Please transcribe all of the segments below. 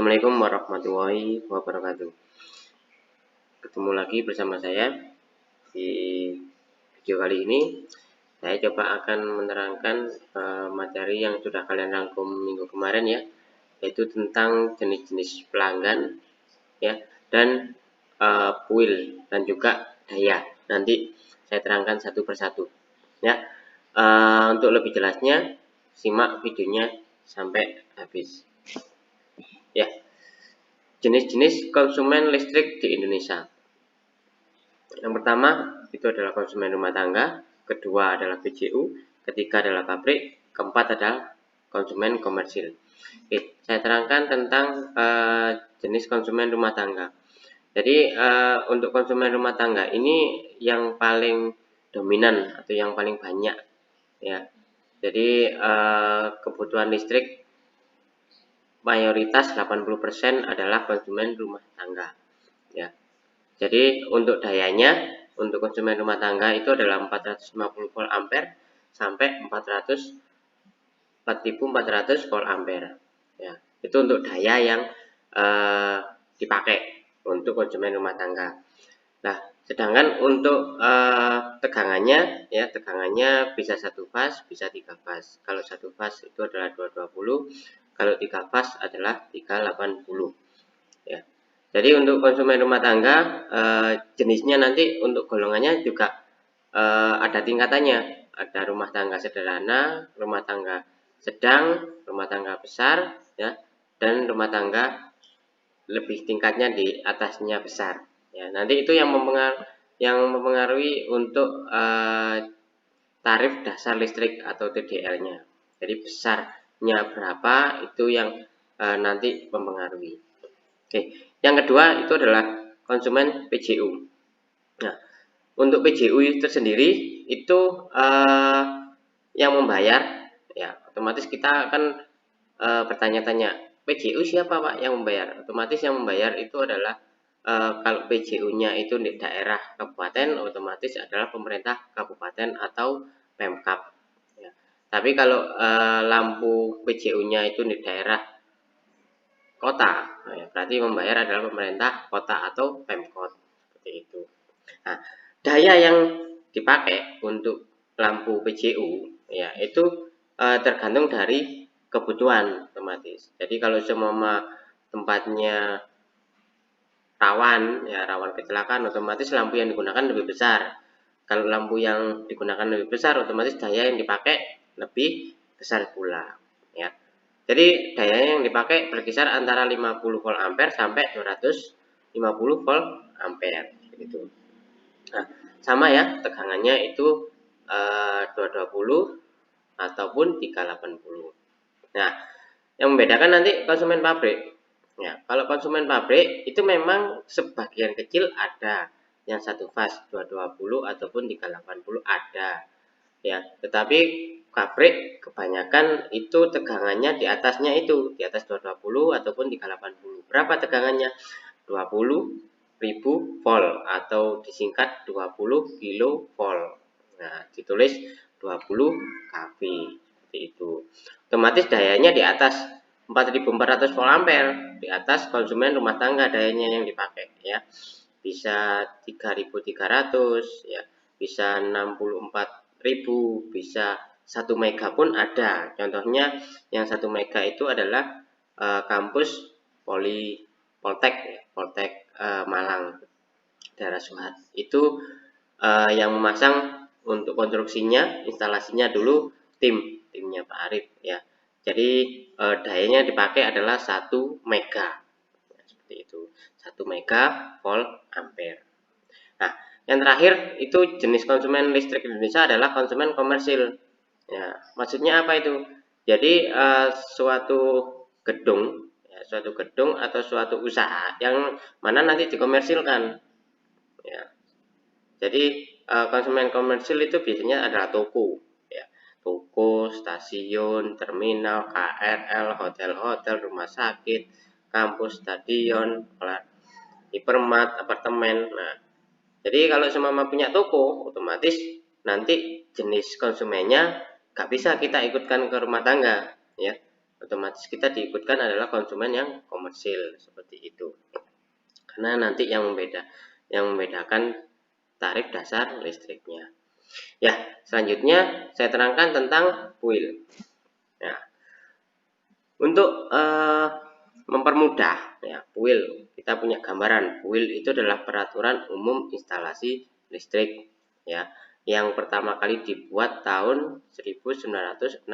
Assalamualaikum warahmatullahi wabarakatuh. Ketemu lagi bersama saya. Di video kali ini saya coba akan menerangkan materi yang sudah kalian rangkum minggu kemarin ya, yaitu tentang jenis-jenis pelanggan ya, dan kuil dan juga daya. Nanti saya terangkan satu persatu ya. Untuk lebih jelasnya simak videonya sampai habis ya. Jenis-jenis konsumen listrik di Indonesia. Yang pertama itu adalah konsumen rumah tangga, kedua adalah PJU, ketiga adalah pabrik, keempat adalah konsumen komersil. Oke, saya terangkan tentang jenis konsumen rumah tangga. Jadi untuk konsumen rumah tangga ini yang paling dominan atau yang paling banyak ya. Jadi kebutuhan listrik mayoritas 80% adalah konsumen rumah tangga ya. Jadi untuk dayanya untuk konsumen rumah tangga itu adalah 450 volt ampere sampai 4400 volt ampere ya. Itu untuk daya yang dipakai untuk konsumen rumah tangga. Nah, sedangkan untuk tegangannya ya, tegangannya bisa 1 fase, bisa 3 fase. Kalau 1 fase itu adalah 220, kalau 3 fase adalah 380 ya. Jadi untuk konsumen rumah tangga jenisnya nanti untuk golongannya juga ada tingkatannya. Ada rumah tangga sederhana, rumah tangga sedang, rumah tangga besar ya, dan rumah tangga lebih tingkatnya di atasnya besar ya. Nanti itu yang mempengaruhi untuk tarif dasar listrik atau TDL-nya. Jadi besarnya berapa itu yang nanti mempengaruhi. Oke, yang kedua itu adalah konsumen PJU. Nah, untuk PJU itu sendiri itu yang membayar ya, otomatis kita akan bertanya-tanya, PJU siapa Pak yang membayar? Otomatis yang membayar itu adalah kalau PJU-nya itu di daerah kabupaten, otomatis adalah pemerintah kabupaten atau Pemkab ya. Tapi kalau lampu PJU-nya itu di daerah kota, ya, berarti membayar adalah pemerintah kota atau Pemkot seperti itu. Nah, daya yang dipakai untuk lampu PJU ya itu tergantung dari kebutuhan otomatis. Jadi kalau semua tempatnya rawan ya, rawan kecelakaan, otomatis lampu yang digunakan lebih besar. Kalau lampu yang digunakan lebih besar, otomatis daya yang dipakai lebih besar pula ya. Jadi daya yang dipakai berkisar antara 50 volt ampere sampai 250 volt ampere gitu. Nah, sama ya, tegangannya itu 220 ataupun 380. Nah, yang membedakan nanti konsumen pabrik. Ya, kalau konsumen pabrik itu memang sebagian kecil ada yang satu fase 220 ataupun 380 ada. Ya, tetapi pabrik kebanyakan itu tegangannya di atasnya itu, di atas 220 ataupun 380. Berapa tegangannya? 20.000 volt atau disingkat 20 kilovolt. Nah, ditulis 20 kV seperti itu. Otomatis dayanya di atas 4.400 volt ampere, di atas konsumen rumah tangga dayanya yang dipakai ya. Bisa 3.300 ya, bisa 64.000, bisa 1 mega pun ada. Contohnya yang 1 mega itu adalah kampus Poltek ya, Poltek Malang daerah Suhat. Itu yang memasang untuk konstruksinya, instalasinya dulu timnya Pak Arif ya. Jadi dayanya dipakai adalah 1 mega ya, seperti itu, 1 mega volt ampere. Nah, yang terakhir itu jenis konsumen listrik Indonesia adalah konsumen komersil ya. Maksudnya apa itu? Jadi suatu gedung atau suatu usaha yang mana nanti dikomersilkan ya. Jadi konsumen komersil itu biasanya adalah toko ya. Toko, stasiun, terminal, KRL, hotel-hotel, rumah sakit, kampus, stadion, hipermart, apartemen. Nah, jadi kalau semua punya toko, otomatis nanti jenis konsumennya nggak bisa kita ikutkan ke rumah tangga ya. otomatis kita diikutkan adalah konsumen yang komersil seperti itu. Karena nanti yang membedakan tarif dasar listriknya. Ya, selanjutnya saya terangkan tentang PUIL. Ya, untuk mempermudah ya PUIL, kita punya gambaran. PUIL itu adalah peraturan umum instalasi listrik ya, yang pertama kali dibuat tahun 1964.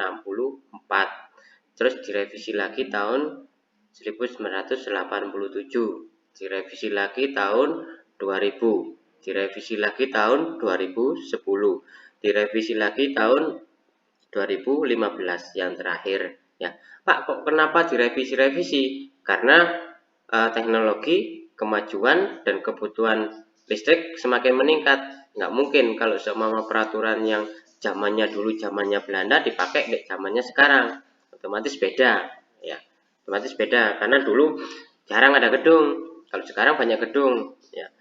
Terus direvisi lagi tahun 1987, direvisi lagi tahun 2000, direvisi lagi tahun 2010, direvisi lagi tahun 2015 yang terakhir ya. Pak, kok kenapa direvisi-revisi? Karena teknologi, kemajuan dan kebutuhan listrik semakin meningkat. Nggak mungkin kalau seumpama peraturan yang zamannya dulu, zamannya Belanda dipakai di zamannya sekarang, otomatis beda ya. Otomatis beda karena dulu jarang ada gedung, kalau sekarang banyak gedung ya.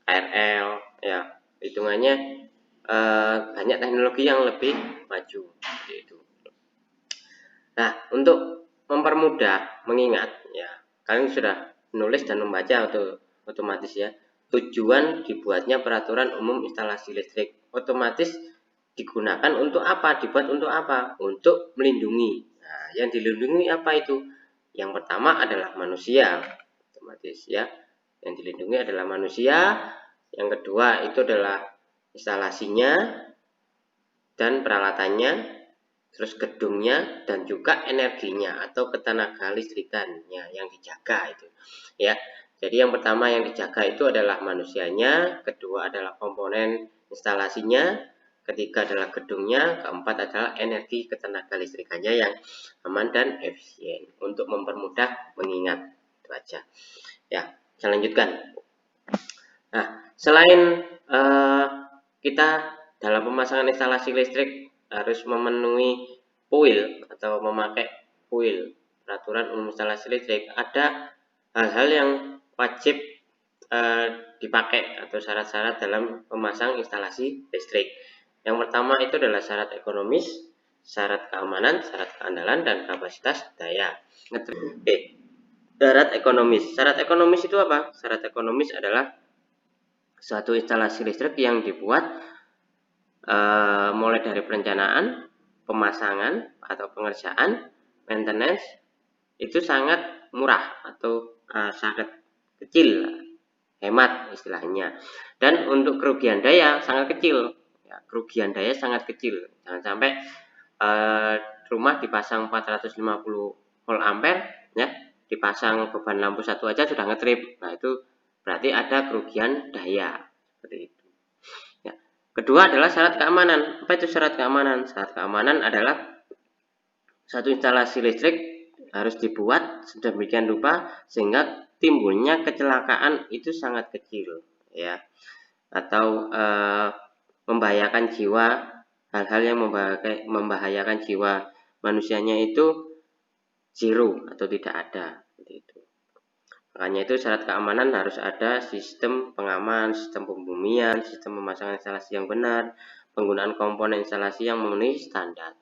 KRL ya, hitungannya banyak teknologi yang lebih maju seperti itu. Nah, untuk mempermudah mengingat ya, kalian sudah menulis dan membaca otomatis ya. Tujuan dibuatnya peraturan umum instalasi listrik, otomatis digunakan untuk apa? Dibuat untuk apa? Untuk melindungi. Nah, yang dilindungi apa itu? Yang pertama adalah manusia, otomatis ya. Yang dilindungi adalah manusia. Yang kedua itu adalah instalasinya dan peralatannya, terus gedungnya dan juga energinya atau ketenaga listrikannya yang dijaga itu ya. Jadi yang pertama yang dijaga itu adalah manusianya, kedua adalah komponen instalasinya, ketiga adalah gedungnya, keempat adalah energi ketenaga listrikannya yang aman dan efisien. Untuk mempermudah mengingat itu aja ya. Saya lanjutkan. Nah, selain kita dalam pemasangan instalasi listrik harus memenuhi PUIL atau memakai PUIL, peraturan umum instalasi listrik, ada hal-hal yang wajib dipakai atau syarat-syarat dalam memasang instalasi listrik. Yang pertama itu adalah syarat ekonomis, syarat keamanan, syarat keandalan, dan kapasitas daya. Syarat ekonomis. Syarat ekonomis itu apa? Syarat ekonomis adalah suatu instalasi listrik yang dibuat mulai dari perencanaan, pemasangan atau pengerjaan, maintenance itu sangat murah atau sangat kecil, hemat istilahnya. Dan untuk kerugian daya sangat kecil. Ya, kerugian daya sangat kecil. Jangan sampai rumah dipasang 450 volt ampere, ya, dipasang beban lampu satu aja sudah ngetrip. Nah, itu berarti ada kerugian daya seperti itu. Ya. Kedua adalah syarat keamanan. Apa itu syarat keamanan? Syarat keamanan adalah satu instalasi listrik harus dibuat sedemikian rupa sehingga timbulnya kecelakaan itu sangat kecil, ya, atau membahayakan jiwa, hal-hal yang membahayakan jiwa manusianya itu zero atau tidak ada. Itu. Makanya itu syarat keamanan harus ada sistem pengaman, sistem pembumian, sistem pemasangan instalasi yang benar, penggunaan komponen instalasi yang memenuhi standar.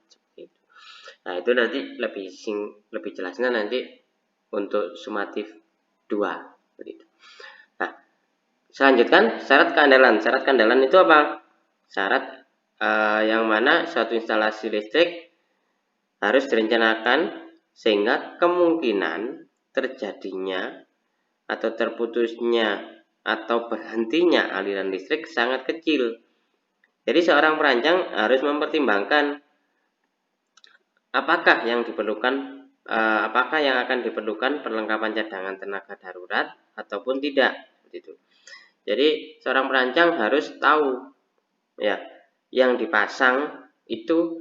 Nah, itu nanti lebih jelasnya nanti untuk sumatif 2. Nah, selanjutnya syarat keandalan. Syarat keandalan itu apa? Syarat yang mana suatu instalasi listrik harus direncanakan sehingga kemungkinan terjadinya atau terputusnya atau berhentinya aliran listrik sangat kecil. Jadi seorang perancang harus mempertimbangkan apakah yang akan diperlukan perlengkapan cadangan tenaga darurat ataupun tidak gitu. Jadi seorang perancang harus tahu ya yang dipasang itu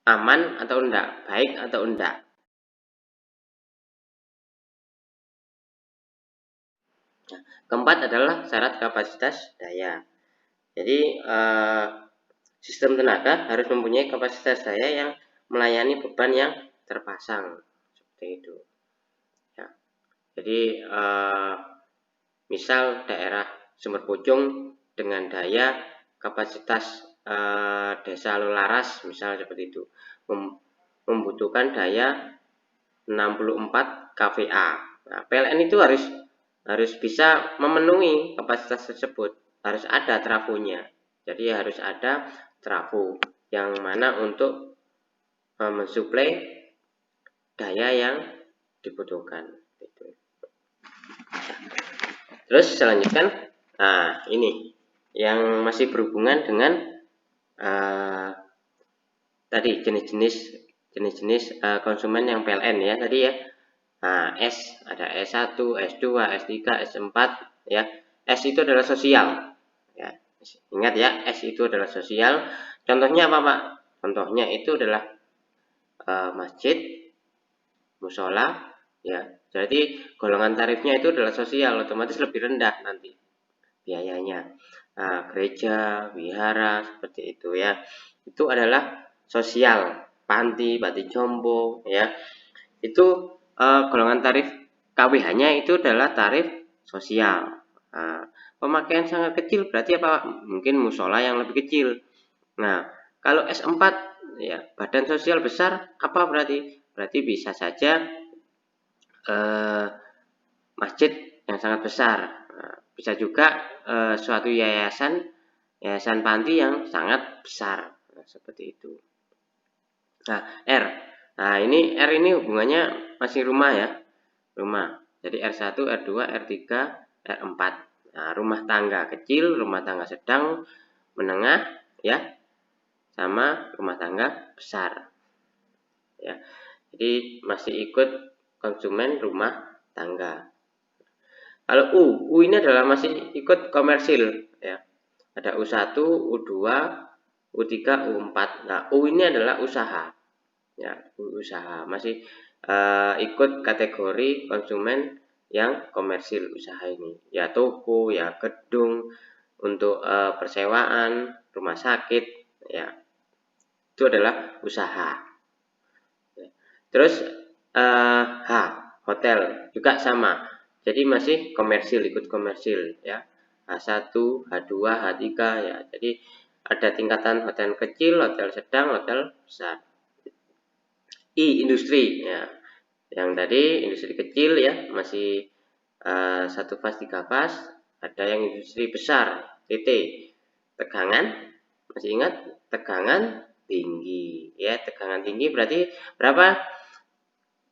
aman atau enggak, baik atau enggak. Nah, keempat adalah syarat kapasitas daya. Jadi sistem tenaga harus mempunyai kapasitas daya yang melayani beban yang terpasang seperti itu. Ya. Jadi misal daerah Sumber Pucung dengan daya kapasitas desa Laras misal seperti itu membutuhkan daya 64 kVA. Nah, PLN itu harus bisa memenuhi kapasitas tersebut, harus ada trafonya. Jadi harus ada trafo yang mana untuk mensuplai daya yang dibutuhkan. Terus selanjutnya, nah ini yang masih berhubungan dengan tadi jenis-jenis konsumen yang PLN ya tadi ya. Nah, S ada S1, S2, S3, S4 ya. S itu adalah sosial. Ya. Ingat ya, S itu adalah sosial. Contohnya apa, Pak? Contohnya itu adalah masjid, musola ya. Jadi golongan tarifnya itu adalah sosial, otomatis lebih rendah nanti biayanya. Nah, gereja, wihara seperti itu ya. Itu adalah sosial, panti jompo ya. Itu golongan tarif KWH-nya itu adalah tarif sosial. Nah, pemakaian sangat kecil berarti apa? Mungkin musola yang lebih kecil. Nah, kalau S4 ya badan sosial besar apa berarti? Berarti bisa saja masjid yang sangat besar. Nah, bisa juga suatu yayasan panti yang sangat besar. Nah, seperti itu. Nah, R. Nah, ini R ini hubungannya masih rumah ya. Rumah. Jadi R1, R2, R3, R4. Nah, rumah tangga kecil, rumah tangga sedang, menengah ya, sama rumah tangga besar. Ya. Jadi masih ikut konsumen rumah tangga. Kalau U ini adalah masih ikut komersil ya. Ada U1, U2, U3, U4. Nah, U ini adalah usaha. Ya, usaha masih ikut kategori konsumen yang komersil usaha ini. Ya toko, ya gedung untuk persewaan, rumah sakit, ya. Itu adalah usaha. Terus H, hotel juga sama. Jadi masih komersil, ikut komersil ya. H1, H2, H3 ya. Jadi ada tingkatan hotel kecil, hotel sedang, hotel besar. I, industri ya. Yang tadi industri kecil ya, masih 1 fas 3 fas. Ada yang industri besar, TT. Tegangan, masih ingat? Tegangan tinggi ya. Tegangan tinggi berarti berapa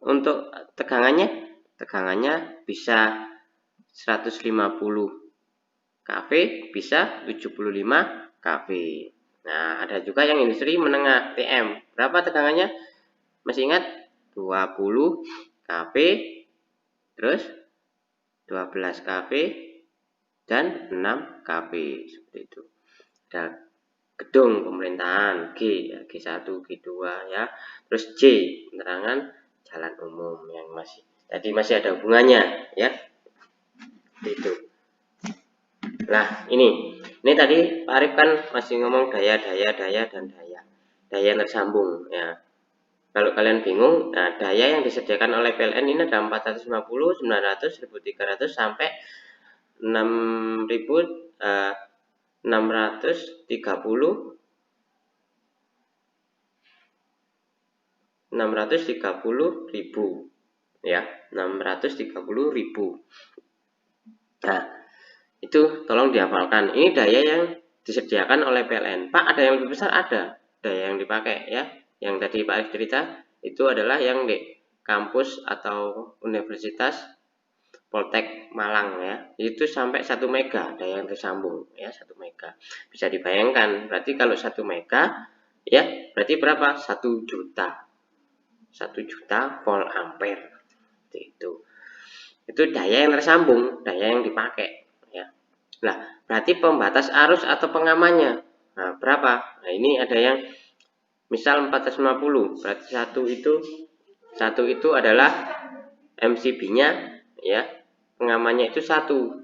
untuk tegangannya? Tegangannya bisa 150 kV, bisa 75 kV. Nah, ada juga yang industri menengah, TM. Berapa tegangannya? Masih ingat? 20 kV, terus 12 kV, dan 6 kV. Seperti itu. Ada gedung pemerintahan, G, ya, G1, G2 ya. Terus J, penerangan jalan umum yang masih ada hubungannya ya. Itu. Nah, ini tadi Pak Arif kan masih ngomong daya dan daya tersambung ya. Kalau kalian bingung, nah daya yang disediakan oleh PLN ini ada 450, 900, 1300 sampai 630.000 ya, 630.000. Nah, itu tolong dihafalkan. Ini daya yang disediakan oleh PLN. Pak, ada yang lebih besar? Ada. Daya yang dipakai ya. Yang tadi Pak Arif cerita itu adalah yang di kampus atau universitas Poltek Malang ya. Itu sampai 1 mega daya yang tersambung ya, 1 mega. Bisa dibayangkan, berarti kalau 1 mega ya, berarti berapa? 1 juta. 1 juta volt ampere. Itu daya yang tersambung, daya yang dipakai ya. Nah, berarti pembatas arus atau pengamannya. Nah, berapa? Nah, ini ada yang misal 450, berarti satu itu adalah MCB-nya ya. Pengamannya itu 1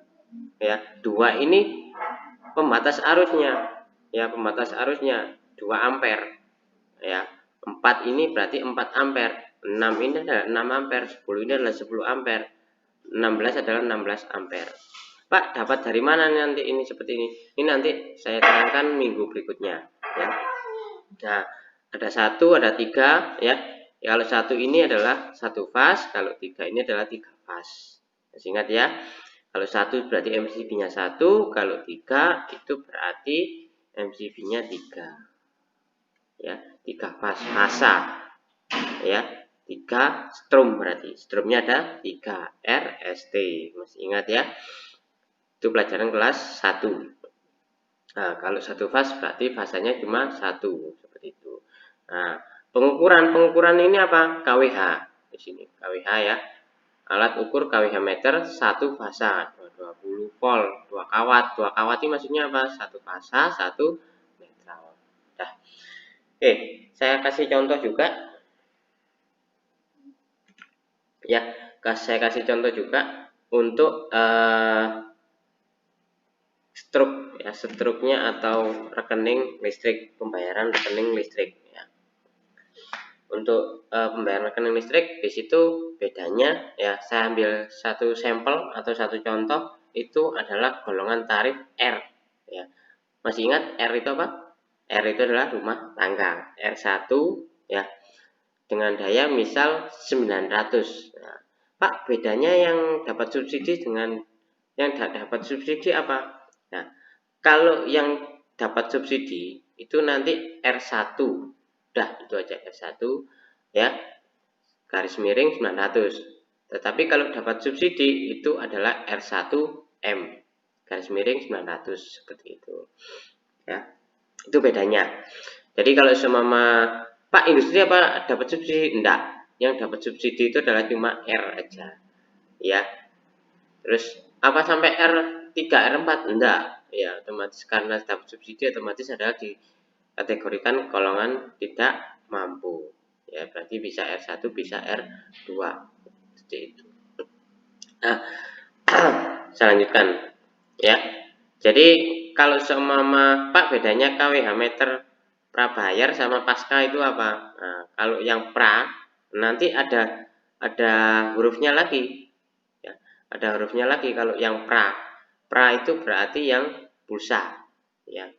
ya. 2 ini pembatas arusnya. Ya, pembatas arusnya 2 ampere ya. 4 ini berarti 4 ampere. 6 ini adalah 6 ampere, 10 ini adalah 10 ampere. 16 adalah 16 ampere. Pak, dapat dari mana nanti ini seperti ini? Ini nanti saya terangkan minggu berikutnya ya. Nah, ada 1, ada 3 ya. Ya, kalau 1 ini adalah 1 fase, kalau 3 ini adalah 3 fase. Masih ingat ya? Kalau 1 berarti MCB-nya 1, kalau 3 itu berarti MCB-nya 3. Ya, 3 fasa. Ya, 3 strum berarti. Strumnya ada 3 RST. Masih ingat ya? Itu pelajaran kelas 1. Nah, kalau 1 fase berarti fasanya cuma 1, seperti itu. Nah, pengukuran ini apa? KWH. Di sini KWH ya. Alat ukur KWH meter 1 fasa, 20 volt, 2 kawat. 2 kawat ini maksudnya apa? 1 fasa, 1 netral. Nah, oke, saya kasih contoh juga. Ya, saya kasih contoh juga untuk struk ya, struknya atau rekening listrik, pembayaran rekening listrik ya. Untuk pembayaran rekening listrik di situ bedanya ya, saya ambil satu sampel atau satu contoh, itu adalah golongan tarif R ya. Masih ingat R itu apa? R itu adalah rumah tangga. R1 ya, dengan daya misal 900. Nah, Pak, bedanya yang dapat subsidi dengan yang tidak dapat subsidi apa? Nah, kalau yang dapat subsidi itu nanti R1. Udah, itu aja R1 ya. Garis miring 900. Tetapi kalau dapat subsidi itu adalah R1M. Garis miring 900 seperti itu. Ya. Itu bedanya. Jadi kalau semama Pak, industri apa dapat subsidi? Enggak. Yang dapat subsidi itu adalah cuma R aja. Ya. Terus apa sampai R3, R4? Enggak. Ya, otomatis karena dapat subsidi otomatis adalah dikategorikan golongan tidak mampu. Ya, berarti bisa R1, bisa R2. Seperti itu. Nah, saya lanjutkan. Ya. Jadi kalau seumpama Pak, bedanya KWH meter prabayar sama pasca itu apa? Nah, kalau yang pra nanti ada hurufnya lagi. Ya, ada hurufnya lagi kalau yang pra. Pra itu berarti yang pulsa. Ya.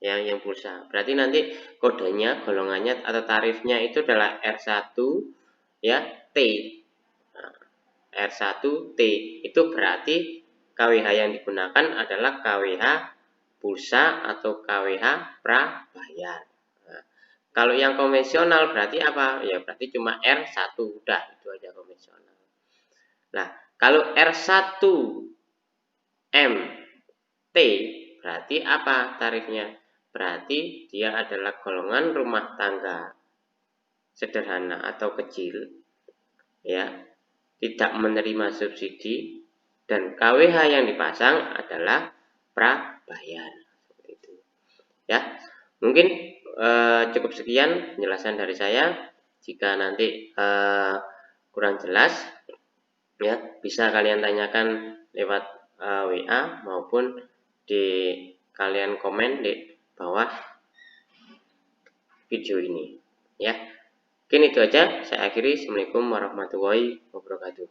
Yang pulsa. Berarti nanti kodenya, golongannya atau tarifnya itu adalah R1 ya, T. Nah, R1T itu berarti KWH yang digunakan adalah KWH pulsa atau KWH prabayar. Nah, kalau yang konvensional berarti apa? Ya berarti cuma R1, udah itu aja konvensional. Nah, kalau R1MT berarti apa tarifnya? Berarti dia adalah golongan rumah tangga sederhana atau kecil ya, tidak menerima subsidi, dan KWH yang dipasang adalah prabayar. Seperti itu. Ya, mungkin cukup sekian penjelasan dari saya. Jika nanti kurang jelas, ya bisa kalian tanyakan lewat WA maupun di kalian komen di bawah video ini. Ya, mungkin itu aja. Saya akhiri. Assalamualaikum warahmatullahi wabarakatuh.